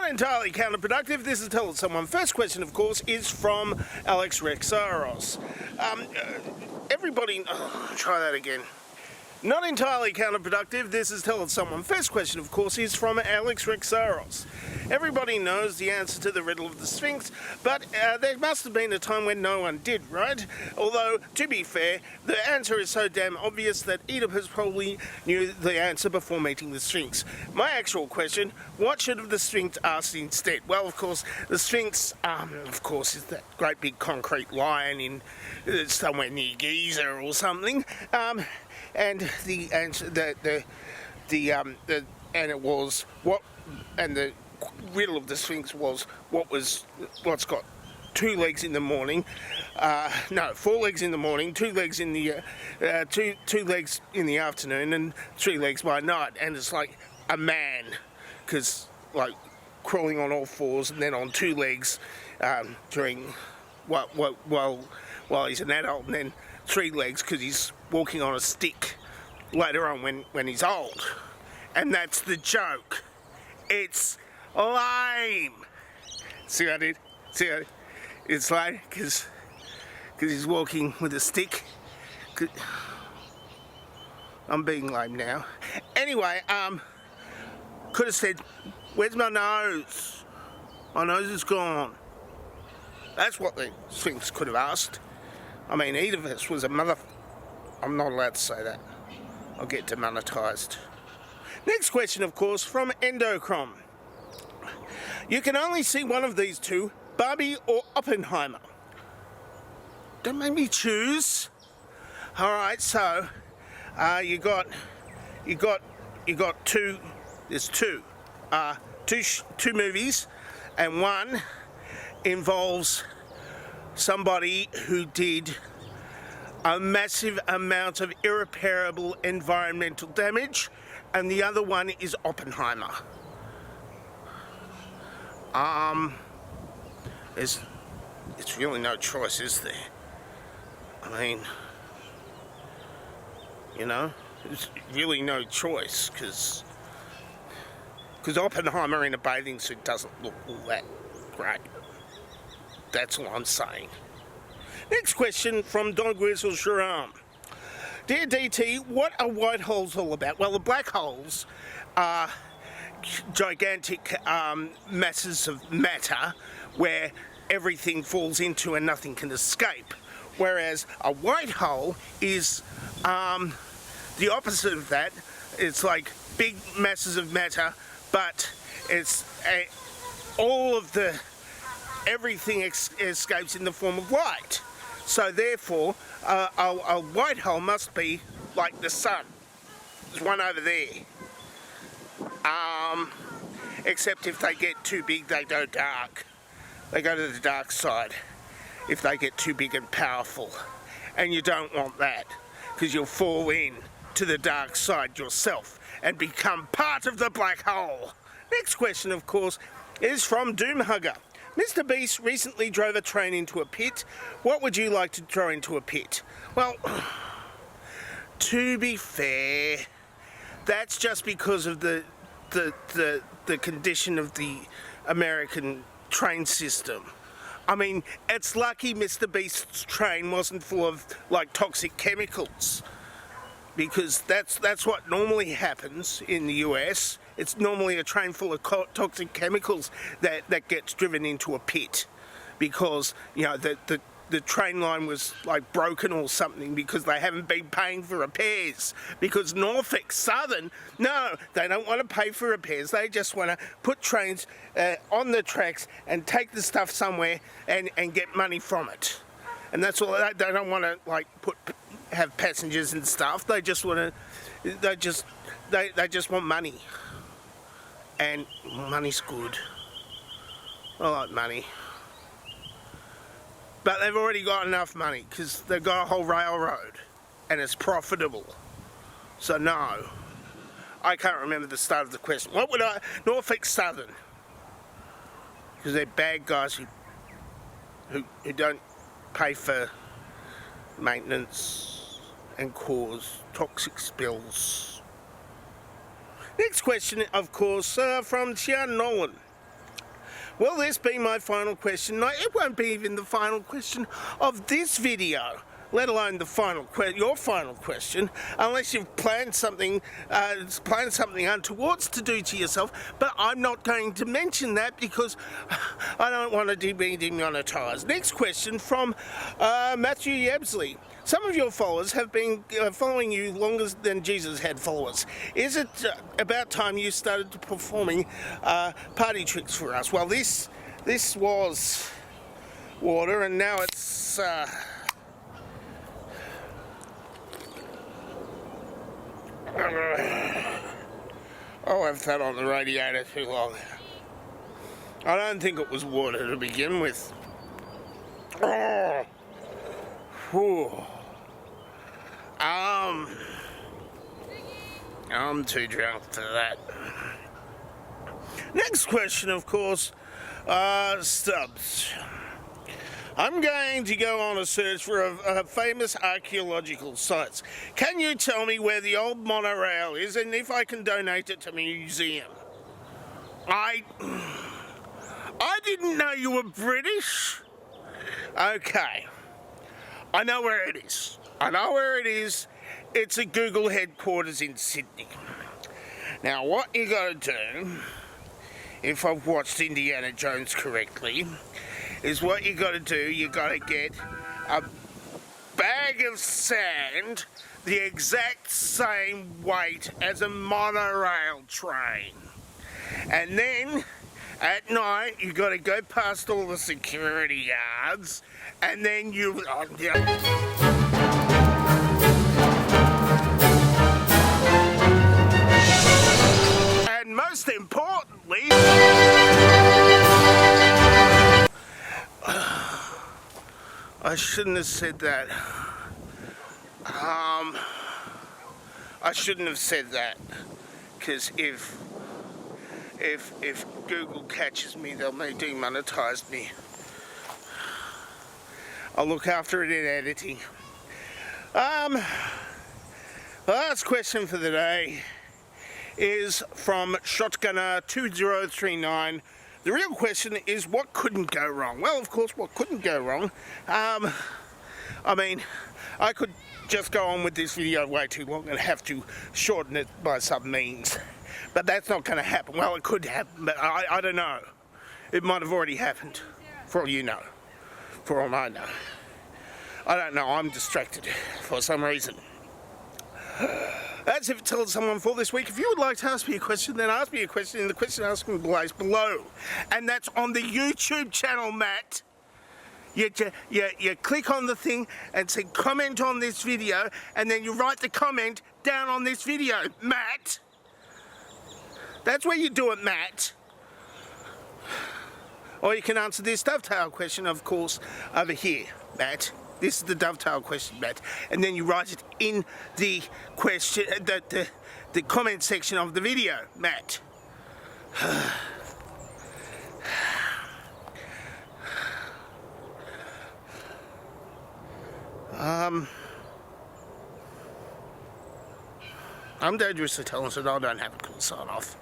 Not entirely counterproductive. This is Tell It Someone. First question, of course, is from Alex Rexaros. Try that again. Not entirely counterproductive. This is Tell It Someone. First question, of course, is from Alex Rexaros. Everybody knows the answer to the riddle of the Sphinx, but there must have been a time when no one did, right? Although, to be fair, the answer is so damn obvious that Oedipus probably knew the answer before meeting the Sphinx. My actual question, what should have the Sphinx asked instead? Well, of course, the Sphinx, is that great big concrete lion in somewhere near Giza or something. And the answer, the riddle of the Sphinx was what's got 2 legs in the morning, 4 legs in the morning, 2 legs in the two legs in the afternoon, and 3 legs by night. And it's like a man, because like crawling on all fours and then on 2 legs during while he's an adult, and then 3 legs because he's walking on a stick later on when he's old. And that's the joke. It's lame. See what I did? It's lame because he's walking with a stick. I'm being lame now. Anyway, could have said, where's my nose? My nose is gone. That's what the Sphinx could have asked. I mean, Oedipus was a mother... I'm not allowed to say that. I'll get demonetised. Next question, of course, from Endochrom. You can only see one of these two, Barbie or Oppenheimer. Don't make me choose. All right, so you got two. There's two movies, and one involves somebody who did a massive amount of irreparable environmental damage, and the other one is Oppenheimer. It's really no choice, is there? I mean, there's really no choice, because Oppenheimer in a bathing suit doesn't look all that great. That's all I'm saying. Next question from Don Grizzle Sharam. Dear DT, what are white holes all about? Well, the black holes are gigantic masses of matter where everything falls into and nothing can escape. Whereas a white hole is the opposite of that. It's like big masses of matter, but it's everything escapes in the form of light. So therefore, a white hole must be like the sun. There's one over there. Except if they get too big, they go dark. They go to the dark side if they get too big and powerful. And you don't want that, because you'll fall in to the dark side yourself and become part of the black hole. Next question, of course, is from Doomhugger. Mr. Beast recently drove a train into a pit. What would you like to throw into a pit? Well, to be fair, that's just because of the condition of the American train system. I mean, it's lucky Mr. Beast's train wasn't full of like toxic chemicals, because that's what normally happens in the US. It's normally a train full of toxic chemicals that gets driven into a pit, because the train line was like broken or something, because they haven't been paying for repairs. Because Norfolk Southern, no, they don't want to pay for repairs. They just want to put trains on the tracks and take the stuff somewhere and get money from it. And that's all. They don't want to like have passengers and stuff. They just want to. They just want money. And money's good. I like money. But they've already got enough money, because they've got a whole railroad and it's profitable. So no. I can't remember the start of the question. What would Norfolk Southern. Because they're bad guys who don't pay for maintenance and cause toxic spills. Next question, of course, from Tian Nolan. Will this be my final question? No, it won't be even the final question of this video, let alone the final your final question, unless you've planned something untowards to do to yourself. But I'm not going to mention that because I don't want to be demonetised. Next question from Matthew Yebsley. Some of your followers have been following you longer than Jesus had followers. Is it about time you started performing party tricks for us? Well, this was water, and now it's oh, I've sat on the radiator too long. I don't think it was water to begin with. Oh. Whew. I'm too drunk for that. Next question, of course, Stubbs. I'm going to go on a search for famous archaeological sites. Can you tell me where the old monorail is and if I can donate it to a museum? I didn't know you were British. Okay. I know where it is. It's at Google headquarters in Sydney. Now, what you gotta do, if I've watched Indiana Jones correctly, is what you gotta get a bag of sand the exact same weight as a monorail train. And then, at night, you gotta go past all the security yards, and then you... and most importantly... I shouldn't have said that. I shouldn't have said that, because if Google catches me, they'll demonetize me. I'll look after it in editing. Last question for the day is from Shotgunner2039. The real question is, what couldn't go wrong? Well, of course, what couldn't go wrong? I mean, I could just go on with this video way too long and have to shorten it by some means. But that's not going to happen. Well, it could happen, but I don't know. It might have already happened, for all you know. For all I know. I don't know, I'm distracted for some reason. That's it for Tell Someone For this week. If you would like to ask me a question, then ask me a question in the question asking place below. And that's on the YouTube channel, Matt. You click on the thing and say comment on this video, and then you write the comment down on this video, Matt. That's where you do it, Matt. Or you can answer this dovetail question, of course, over here, Matt. This is the dovetail question, Matt. And then you write it in the question, the comment section of the video, Matt. I'm dangerously talented. I don't have a cool sign off.